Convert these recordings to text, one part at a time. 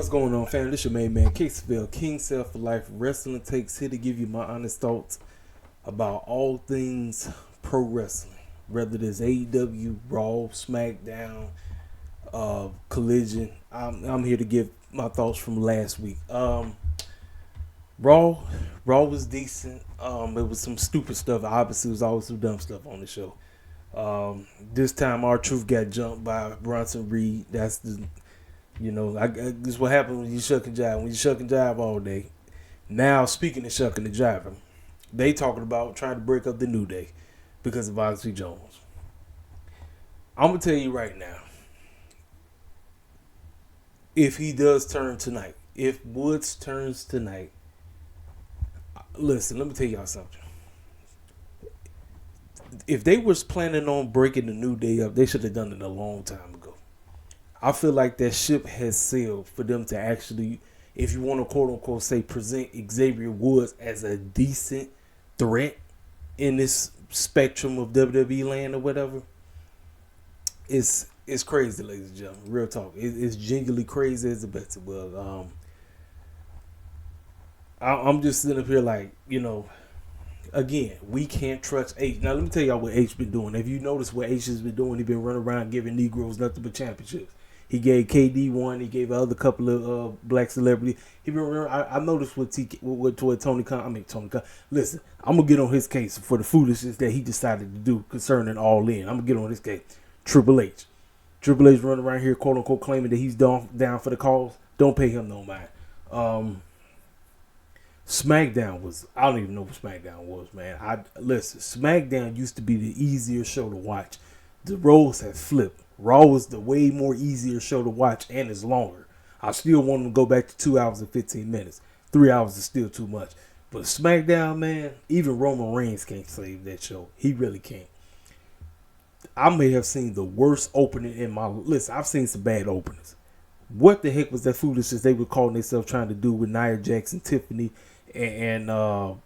What's going on, fam? This your main man, Caseville, King Self for Life Wrestling Takes, here to give you my honest thoughts about all things pro wrestling. Whether it's AEW, Raw, SmackDown, Collision. I'm here to give my thoughts from last week. Raw was decent. It was some stupid stuff. Obviously, it was always some dumb stuff on the show. This time, R-Truth got jumped by Bronson Reed. That's the this is what happens when you shuck and jive. When you shuck and jive all day. Now, speaking of shucking and jiving, they talking about trying to break up the New Day because of Oxley Jones. I'm going to tell you right now, if he does turn tonight, if Woods turns tonight, listen, let me tell y'all something. If they was planning on breaking the New Day up, they should have done it a long time ago. I feel like that ship has sailed for them to actually, if you want to quote unquote say, present Xavier Woods as a decent threat in this spectrum of WWE land or whatever. It's crazy, ladies and gentlemen. Real talk. It's genuinely crazy as the best. Well, I'm just sitting up here like, again, we can't trust H. Now, let me tell y'all what H been doing. If you notice what H has been doing, he been running around giving Negroes nothing but championships. He gave KD one. He gave other couple of black celebrities. He been running. I noticed with Tony Khan. Listen, I'm gonna get on his case for the foolishness that he decided to do concerning All In. I'm gonna get on his case. Triple H running around here, quote unquote, claiming that he's down for the cause. Don't pay him no mind. SmackDown was, I don't even know what SmackDown was, man. Listen, SmackDown used to be the easier show to watch. The roles have flipped. Raw was the way more easier show to watch and it's longer. I still want them to go back to 2 hours and 15 minutes. 3 hours is still too much. But SmackDown, man, even Roman Reigns can't save that show. He really can't. I may have seen the worst opening in my list. I've seen some bad openings. What the heck was that foolishness they were calling themselves trying to do with Nia Jax and Tiffany and the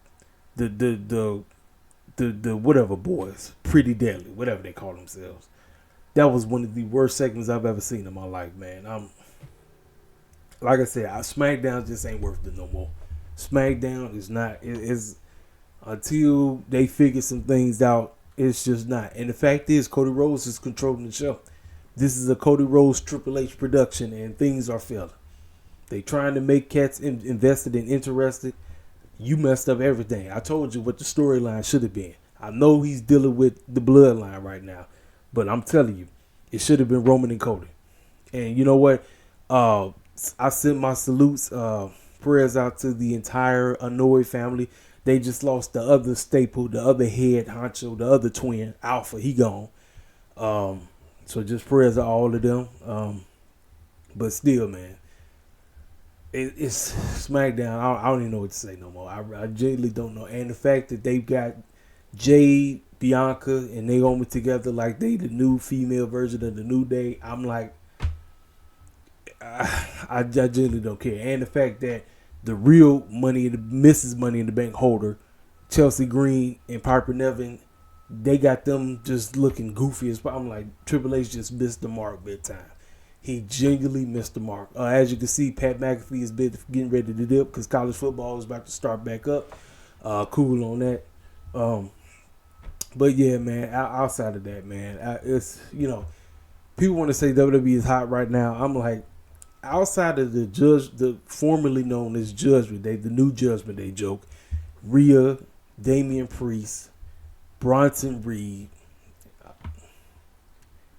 whatever boys, Pretty Deadly, whatever they call themselves. That was one of the worst segments I've ever seen in my life, man. Like I said, SmackDown just ain't worth it no more. SmackDown is not. It's until they figure some things out. It's just not. And the fact is, Cody Rhodes is controlling the show. This is a Cody Rhodes Triple H production, and things are failing. They trying to make cats invested and interested. You messed up everything. I told you what the storyline should have been. I know he's dealing with the bloodline right now, but I'm telling you, it should have been Roman and Cody. And you know what? I sent my salutes, prayers out to the entire Anoa'i family. They just lost the other staple, the other head honcho, the other twin, Alpha. He gone. So just prayers to all of them. But still, man, it's SmackDown. I don't even know what to say no more. I genuinely don't know. And the fact that they've got Jade, Bianca, and Naomi together like they the new female version of the New Day, I'm like, I genuinely don't care. And the fact that the real Mrs. Money in the Bank holder, Chelsea Green and Piper Niven, they got them just looking goofy as I'm like, Triple H just missed the mark big time. He genuinely missed the mark. As you can see, Pat McAfee is getting ready to dip because college football is about to start back up. Cool on that. But yeah, man, outside of that, man, it's, people want to say WWE is hot right now. I'm like, outside of the formerly known as Judgment Day, the new Judgment Day joke, Rhea, Damian Priest, Bronson Reed,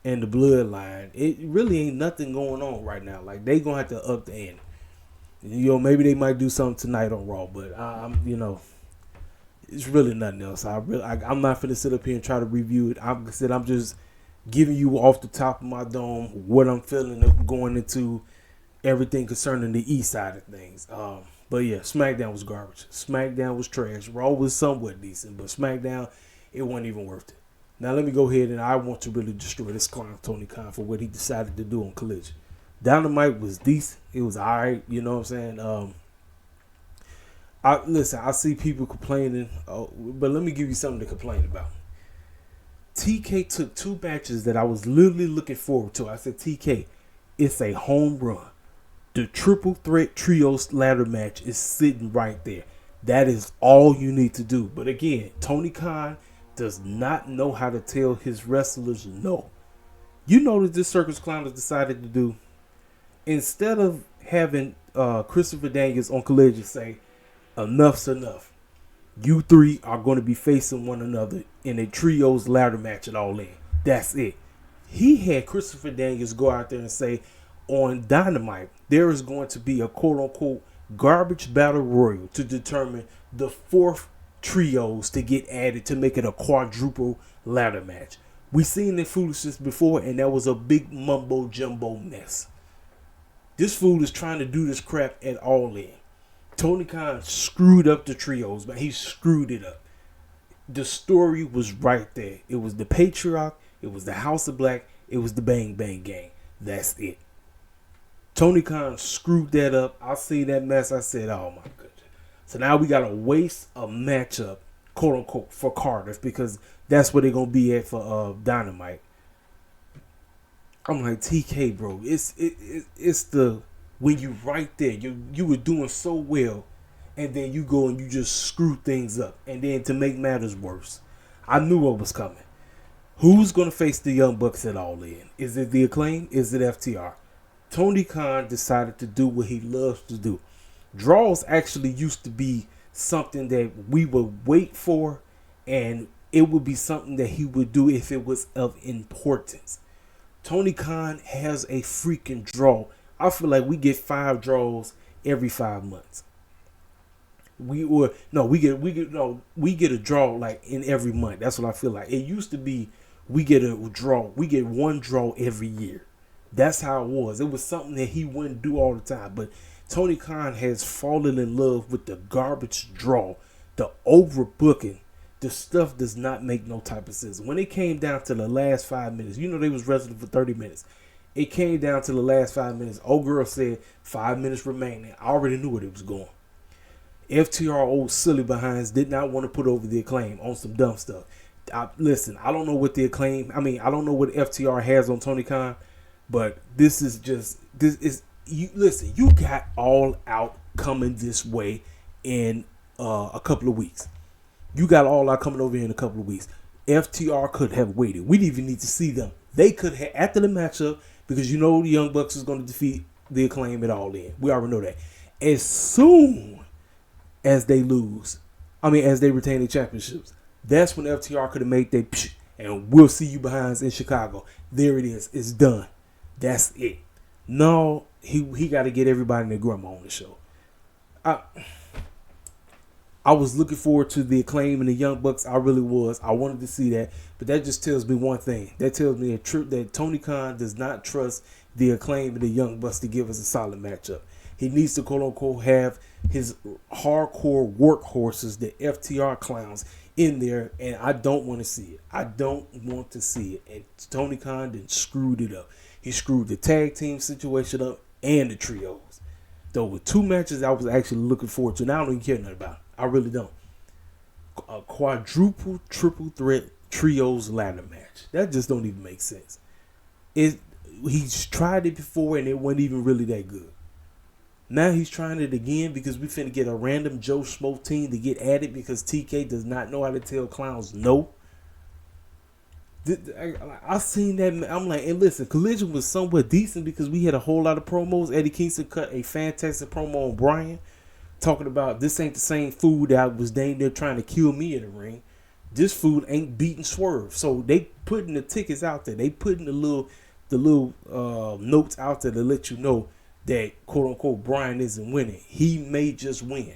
and the Bloodline, it really ain't nothing going on right now. Like, they gonna have to up the ante. Maybe they might do something tonight on Raw, but it's really nothing else. I'm not finna sit up here and try to review it. I'm just giving you off the top of my dome what I'm feeling going into everything concerning the East side of things. But yeah, SmackDown was garbage. SmackDown was trash. Raw was somewhat decent, but SmackDown, it wasn't even worth it. Now let me go ahead and I want to really destroy this clown Tony Khan for what he decided to do on Collision. Dynamite was decent. It was alright. You know what I'm saying? I see people complaining, but let me give you something to complain about. TK took two matches that I was literally looking forward to. I said, TK, it's a home run. The triple threat trios ladder match is sitting right there. That is all you need to do. But again, Tony Khan does not know how to tell his wrestlers no. You know what this circus clown has decided to do? Instead of having Christopher Daniels on Collision say, enough's enough. You three are going to be facing one another in a trios ladder match at All In. That's it. He had Christopher Daniels go out there and say, on Dynamite, there is going to be a quote-unquote garbage battle royal to determine the fourth trios to get added to make it a quadruple ladder match. We seen the foolishness before, and that was a big mumbo-jumbo mess. This fool is trying to do this crap at All In. Tony Khan screwed up the trios, but he screwed it up. The story was right there. It was the Patriarch, it was the House of Black, it was the Bang Bang Gang. That's it. Tony Khan screwed that up. I seen that mess. I said, oh my goodness. So now we got to waste a matchup, quote unquote, for Cardiff, because that's where they're going to be at for Dynamite. I'm like, TK, bro, it's the, when you right there, you were doing so well, and then you go and you just screw things up. And then to make matters worse, I knew what was coming. Who's going to face the Young Bucks at All In? Is it the Acclaim? Is it FTR? Tony Khan decided to do what he loves to do. Draws actually used to be something that we would wait for, and it would be something that he would do if it was of importance. Tony Khan has a freaking draw. I feel like we get 5 draws every 5 months. We get a draw like in every month. That's what I feel like. It used to be we get a draw. We get 1 draw every year. That's how it was. It was something that he wouldn't do all the time. But Tony Khan has fallen in love with the garbage draw, the overbooking. The stuff does not make no type of sense. When it came down to the last 5 minutes, you know they was wrestling for 30 minutes. It came down to the last 5 minutes. Old girl said 5 minutes remaining. I already knew where it was going. FTR old silly behinds did not want to put over the Acclaim on some dumb stuff. Listen, I don't know what the Acclaim, I don't know what FTR has on Tony Khan, but you got All Out coming this way in a couple of weeks. You got All Out coming over here in a couple of weeks. FTR could have waited. We didn't even need to see them. They could have, after the matchup, because you know the Young Bucks is going to defeat the Acclaim at All In. We already know that. As soon as they as they retain the championships, that's when FTR could have made their psh, and we'll see you behinds in Chicago. There it is. It's done. That's it. No, he got to get everybody and their grandma on the show. I was looking forward to the Acclaim and the Young Bucks. I really was. I wanted to see that. But that just tells me one thing. That tells me that Tony Khan does not trust the Acclaim and the Young Bucks to give us a solid matchup. He needs to, quote unquote, have his hardcore workhorses, the FTR clowns, in there. And I don't want to see it. I don't want to see it. And Tony Khan then screwed it up. He screwed the tag team situation up and the trios. Those were 2 matches I was actually looking forward to. Now I don't even care nothing about it. I really don't. A quadruple triple threat trios ladder match. That just don't even make sense. He's tried it before and it wasn't even really that good. Now he's trying it again because we finna get a random Joe Schmo team to get added because TK does not know how to tell clowns no. I seen that. I'm like, and listen, Collision was somewhat decent because we had a whole lot of promos. Eddie Kingston cut a fantastic promo on Bryan, talking about this ain't the same food that was dang near trying to kill me in the ring. This food ain't beating Swerve. So they putting the tickets out there. They putting the little notes out there to let you know that quote unquote Bryan isn't winning. He may just win.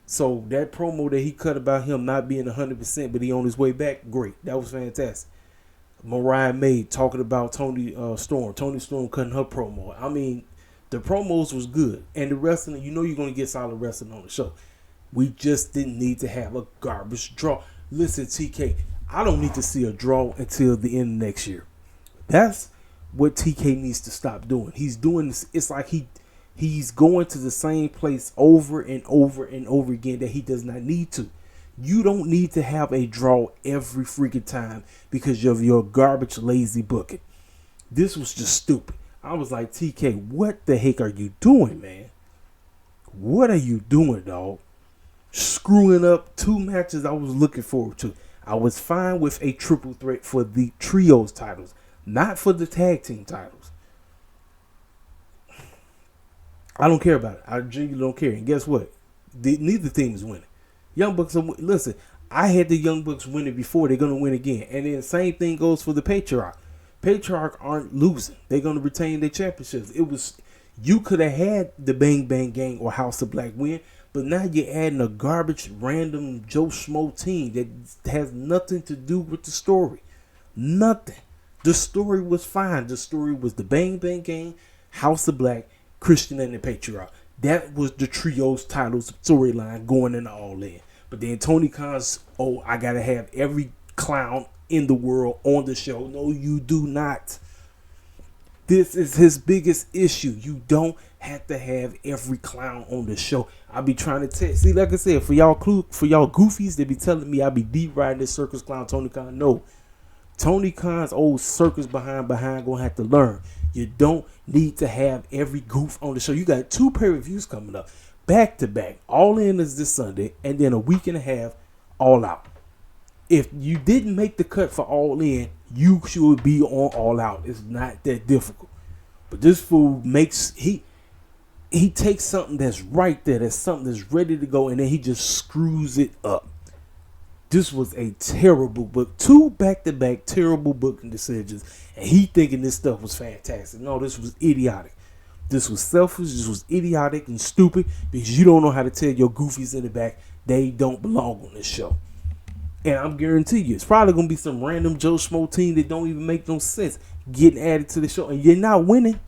So that promo that he cut about him not being 100%, but he on his way back, great. That was fantastic. Mariah May talking about Tony Storm. Tony Storm cutting her promo. I mean, the promos was good. And the wrestling, you know you're going to get solid wrestling on the show. We just didn't need to have a garbage draw. Listen, TK, I don't need to see a draw until the end of next year. That's what TK needs to stop doing. He's doing this. It's like he's going to the same place over and over and over again that he does not need to. You don't need to have a draw every freaking time because of your garbage lazy booking. This was just stupid. I was like, TK, what the heck are you doing, man? What are you doing, dog? Screwing up 2 matches I was looking forward to. I was fine with a triple threat for the trios titles, not for the tag team titles. I don't care about it. I genuinely don't care. And guess what? Neither team is winning. Young Bucks are, listen, I had the Young Bucks winning before. They're going to win again. And then the same thing goes for the Patriarch. Patriarch aren't losing. They're going to retain their championships. You could have had the Bang Bang Gang or House of Black win, but now you're adding a garbage, random Joe Schmo team that has nothing to do with the story. Nothing. The story was fine. The story was the Bang Bang Gang, House of Black, Christian, and the Patriarch. That was the trio's titles storyline going into All In. But then Tony Khan's, I got to have every clown in the world on the show. No, you do not. This is his biggest issue. You don't have to have every clown on the show. I be trying to tell. See, like I said, for y'all goofies, they be telling me I be deep riding this circus clown Tony Khan. No. Tony Khan's old circus behind gonna have to learn. You don't need to have every goof on the show. You got 2 pay-per-views coming up, back to back. All In is this Sunday, and then a week and a half, All Out. If you didn't make the cut for All In, you should be on All Out. It's not that difficult. But this fool he takes something that's right there, that's something that's ready to go, and then he just screws it up. This was a terrible book. 2 back-to-back terrible booking decisions. And he thinking this stuff was fantastic. No, this was idiotic. This was selfish. This was idiotic and stupid because you don't know how to tell your goofies in the back they don't belong on this show. And I'm guaranteeing you, it's probably going to be some random Joe Schmo team that don't even make no sense getting added to the show. And you're not winning.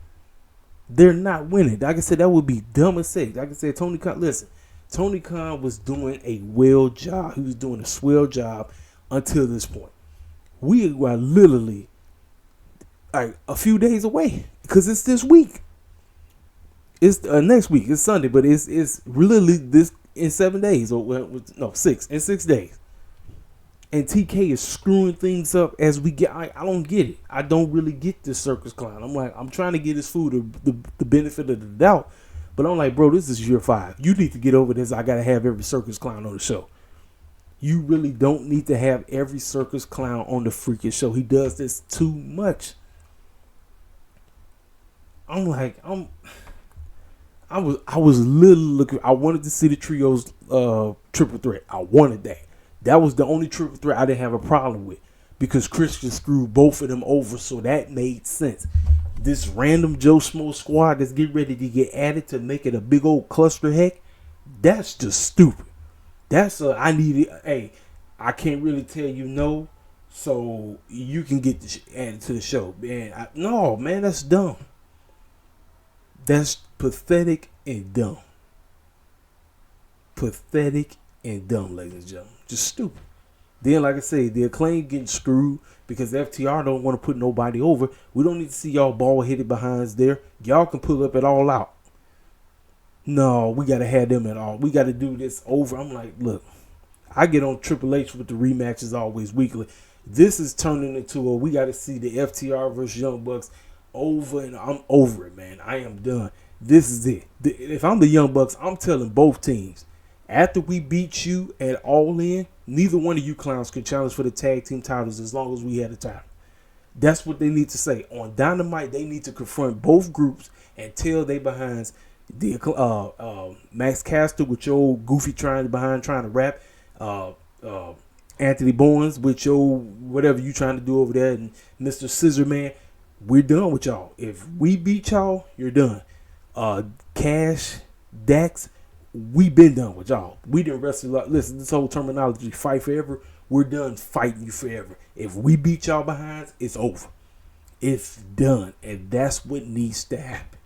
They're not winning. Like I said, that would be dumb as heck. Like I said, Tony Khan, listen. Tony Khan was doing a well job. He was doing a swell job until this point. We are literally like a few days away because it's this week. It's next week. It's Sunday, but it's literally this in 7 days or 6 in 6 days. And TK is screwing things up as we get. I don't get it. I don't really get this circus clown. I'm trying to get his food the benefit of the doubt. But I'm like, bro, this is year 5. You need to get over this. I got to have every circus clown on the show. You really don't need to have every circus clown on the freaking show. He does this too much. I'm like, I was literally looking. I wanted to see the trios triple threat. I wanted that. That was the only triple threat I didn't have a problem with because Christian screwed both of them over, so that made sense. This random Joe Schmo squad that's getting ready to get added to make it a big old cluster heck, that's just stupid. I need it. Hey, I can't really tell you no, so you can get added to the show. Man, no, man, that's dumb. That's pathetic and dumb. Pathetic and dumb, ladies and gentlemen. Just stupid. Then, like I say, the Acclaim getting screwed because FTR don't want to put nobody over. We don't need to see y'all bald-headed behinds there. Y'all can pull up at All Out. No, we got to have them at all. We got to do this over. I'm like, look, I get on Triple H with the rematches always weekly. This is turning into we got to see the FTR versus Young Bucks over, and I'm over it, man. I am done. This is it. If I'm the Young Bucks, I'm telling both teams, after we beat you at All In, neither one of you clowns can challenge for the tag team titles as long as we had a title. That's what they need to say. On Dynamite, they need to confront both groups and tell they behinds the Max Caster with your goofy trying to rap, Anthony Bowens with your whatever you trying to do over there, and Mr. Scissorman, we're done with y'all. If we beat y'all, you're done. Cash, Dax, we been done with y'all. We didn't wrestle. Listen, this whole terminology, fight forever. We're done fighting you forever. If we beat y'all behinds, it's over. It's done. And that's what needs to happen.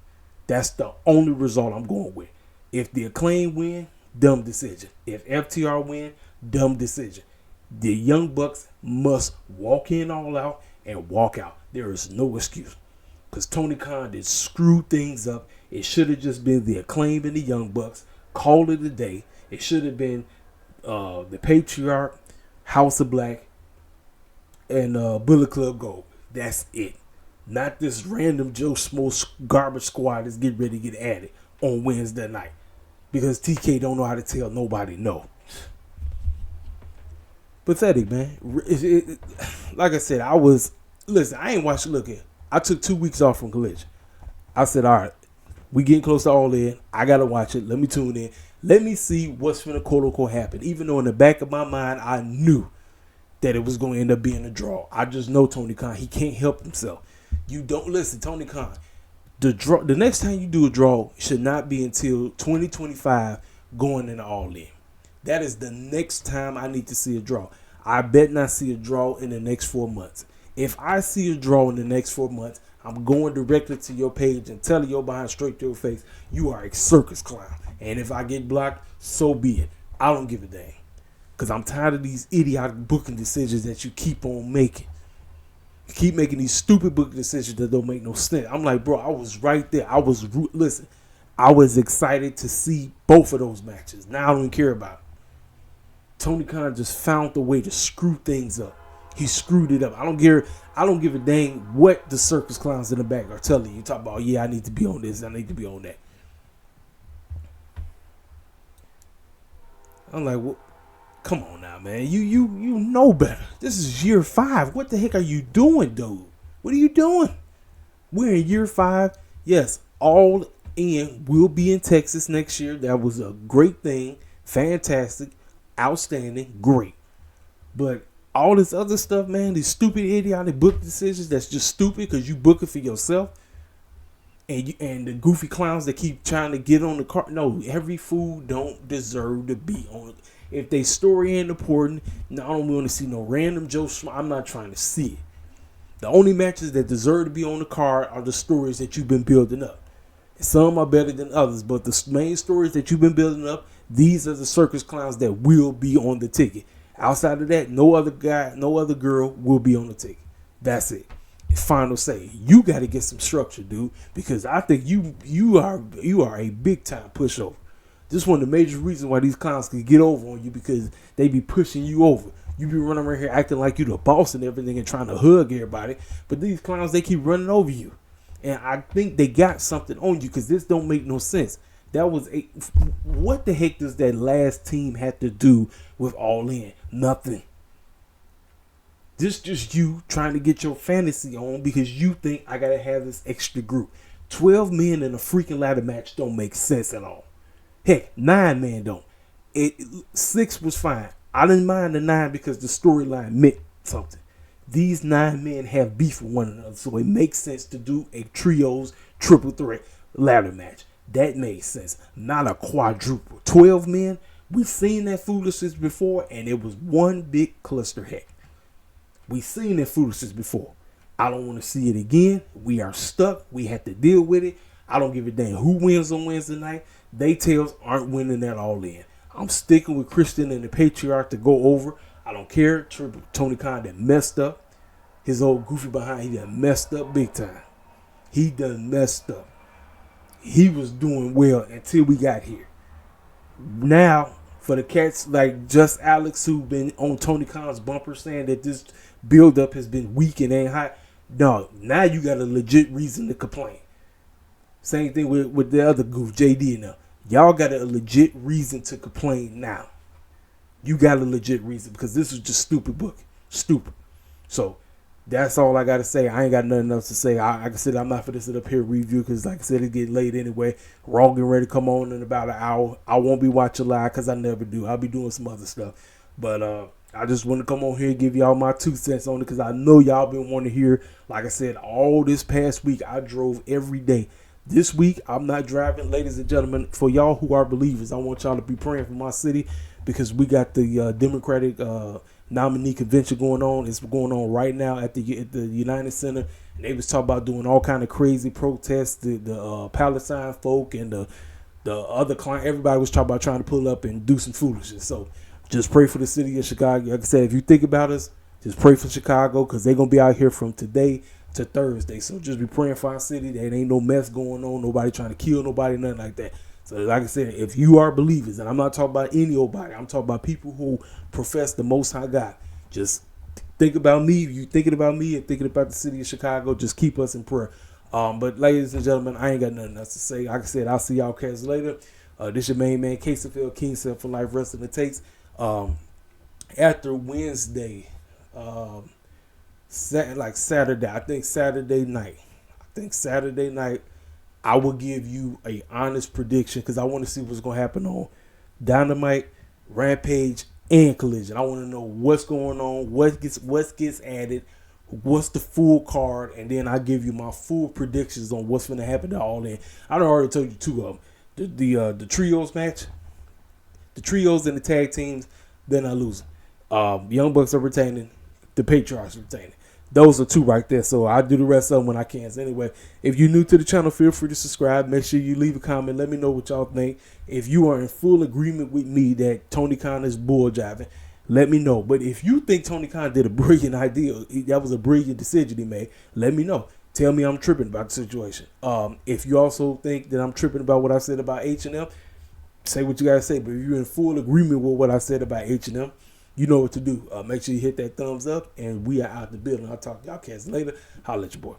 That's the only result I'm going with. If the Acclaim win, dumb decision. If FTR win, dumb decision. The Young Bucks must walk in All Out and walk out. There is no excuse. Because Tony Khan did screw things up. It should have just been the Acclaim and the Young Bucks. Call it a day. It should have been the Patriarch, House of Black, and Bullet Club Gold. That's it. Not this random Joe Schmo garbage squad that's getting ready to get added on Wednesday night. Because TK don't know how to tell nobody no. Pathetic, man. Like I said, listen, I ain't watching, look here. I took 2 weeks off from college. I said, all right, we getting close to All In. I got to watch it. Let me tune in. Let me see what's going to quote unquote happen. Even though in the back of my mind, I knew that it was going to end up being a draw. I just know Tony Khan. He can't help himself. You don't listen, Tony Khan. The next time you do a draw should not be until 2025 going into All In. That is the next time I need to see a draw. I bet not see a draw in the next 4 months. If I see a draw in the next 4 months, I'm going directly to your page and telling your behind straight to your face, you are a circus clown. And if I get blocked, so be it. I don't give a damn. Because I'm tired of these idiotic booking decisions that you keep on making. You keep making these stupid booking decisions that don't make no sense. I'm like, bro, I was right there. Listen, I was excited to see both of those matches. Now I don't care about it. Tony Khan just found the way to screw things up. He screwed it up. I don't give a dang what the circus clowns in the back are telling you. Talk about, yeah, I need to be on this, I need to be on that. I'm like, well, come on now, man. You know better. This is year 5. What the heck are you doing, dude? What are you doing? We're in year 5. Yes, All In will be in Texas next year. That was a great thing. Fantastic. Outstanding. Great. But all this other stuff, man, these stupid, idiotic book decisions that's just stupid because you book it for yourself. And the goofy clowns that keep trying to get on the card. No, every fool don't deserve to be on it. If they story ain't important, no, I don't want to see no random Joe Schmo. I'm not trying to see it. The only matches that deserve to be on the card are the stories that you've been building up. Some are better than others, but the main stories that you've been building up, these are the circus clowns that will be on the ticket. Outside of that, no other guy, no other girl will be on the ticket. That's it. Final say. You got to get some structure, dude, because I think you are a big time pushover. This is one of the major reasons why these clowns can get over on you, because they be pushing you over. You be running around here acting like you the boss and everything and trying to hug everybody, but these clowns, they keep running over you. And I think they got something on you, because this don't make no sense. What the heck does that last team have to do with All In? Nothing. This just you trying to get your fantasy on because you think I gotta have this extra group. 12 men in a freaking ladder match don't make sense at all. Heck, 9 men don't. 6 was fine. I didn't mind the 9 because the storyline meant something. These 9 men have beef with one another, so it makes sense to do a trios triple threat ladder match. That made sense. Not a quadruple. 12 men, we've seen that foolishness before, and it was one big cluster heck. We've seen that foolishness before. I don't want to see it again. We are stuck. We have to deal with it. I don't give a damn who wins on Wednesday night. They tails aren't winning that All In. I'm sticking with Christian and the Patriarch to go over. I don't care. Tony Khan that messed up. His old goofy behind, he done messed up big time. He done messed up. He was doing well until we got here. Now, for the cats like Just Alex who've been on Tony Khan's bumper saying that this build-up has been weak and ain't hot, no, now you got a legit reason to complain. Same thing with the other goof, JD and them. Y'all got a legit reason to complain now. You got a legit reason because this is just stupid book. Stupid. So, that's all I got to say. I ain't got nothing else to say. Like I said, I'm not for to sit up here review because, like I said, it get late anyway. Raw getting ready to come on in about an hour. I won't be watching live because I never do. I'll be doing some other stuff. But I just want to come on here and give y'all my 2 cents on it because I know y'all been wanting to hear. Like I said, all this past week, I drove every day. This week, I'm not driving. Ladies and gentlemen, for y'all who are believers, I want y'all to be praying for my city because we got the Democratic nominee convention going on. It's going on right now at the United Center, and they was talking about doing all kind of crazy protests. The Palestine folk and the other client, everybody was talking about trying to pull up and do some foolishness. So just pray for the city of Chicago. Like I said, if you think about us, just pray for Chicago because they're gonna be out here from today to Thursday. So just be praying for our city. There ain't no mess going on. Nobody trying to kill nobody, nothing like that. So like I said, if you are believers, and I'm not talking about any old body, I'm talking about people who profess the Most High God, just think about me, if you thinking about me and thinking about the city of Chicago, just keep us in prayer. But ladies and gentlemen, I ain't got nothing else to say. Like I said, I'll see y'all cats later. This your main man, KCFL, King Self for Life Wrestling It Takes. After Wednesday, Saturday, I think Saturday night, I will give you a honest prediction because I want to see what's going to happen on Dynamite, Rampage, and Collision. I want to know what's going on, what gets added, what's the full card, and then I give you my full predictions on what's going to happen to All In. I done already told you two of them. The trios match, the trios and the tag teams, they're not losing. Young Bucks are retaining, the Patriarchs are retaining. Those are two right there. So I'll do the rest of them when I can. So anyway, if you're new to the channel, feel free to subscribe. Make sure you leave a comment. Let me know what y'all think. If you are in full agreement with me that Tony Khan is bull jiving, let me know. But if you think Tony Khan did a brilliant idea, that was a brilliant decision he made, let me know. Tell me I'm tripping about the situation. If you also think that I'm tripping about what I said about H&M, say what you gotta say. But if you're in full agreement with what I said about H&M, you know what to do. Make sure you hit that thumbs up, and we are out the building. I'll talk to y'all cats later. Holla at your boy.